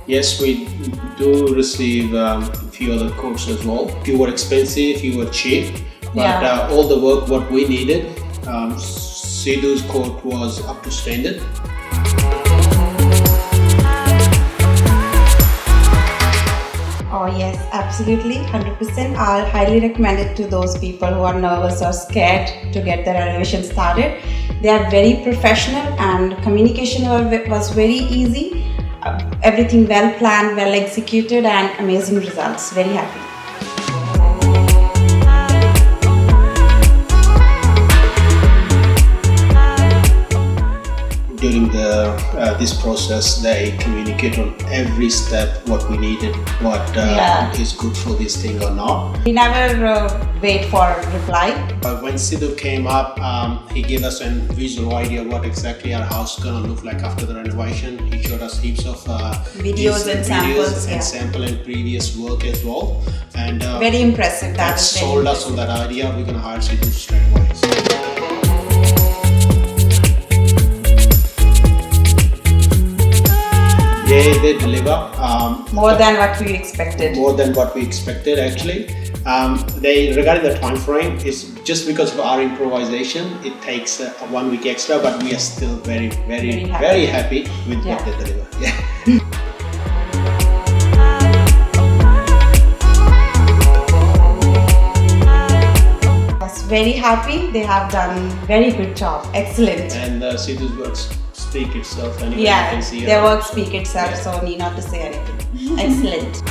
Yes, we do receive a few other quotes as well. Few were expensive, few were cheap, but all the work what we needed, Sidhu's quote was up to standard. Oh yes, absolutely, 100%. I'll highly recommend it to those people who are nervous or scared to get their renovation started. They are very professional and communication was very easy. Everything well planned, well executed, and amazing results. Very happy. During this process, they communicate on every step what we needed, what is good for this thing or not. We never wait for a reply. But when Sidhu came up, he gave us a visual idea of what exactly our house is going to look like after the renovation. He showed us heaps of videos and samples, sample and previous work as well. And very impressive. That sold us on that idea. We're going to hire Sidhu straight away. They deliver more than what we expected. More than what we expected, actually. Regarding the time frame, it's just because of our improvisation. It takes 1 week extra, but we are still very happy with what they deliver. Yeah. Yes, very happy. They have done very good job. Excellent. And Sidhu's works speak itself. Anyway, yeah, you can see their work speak itself, so need not to say anything. Excellent.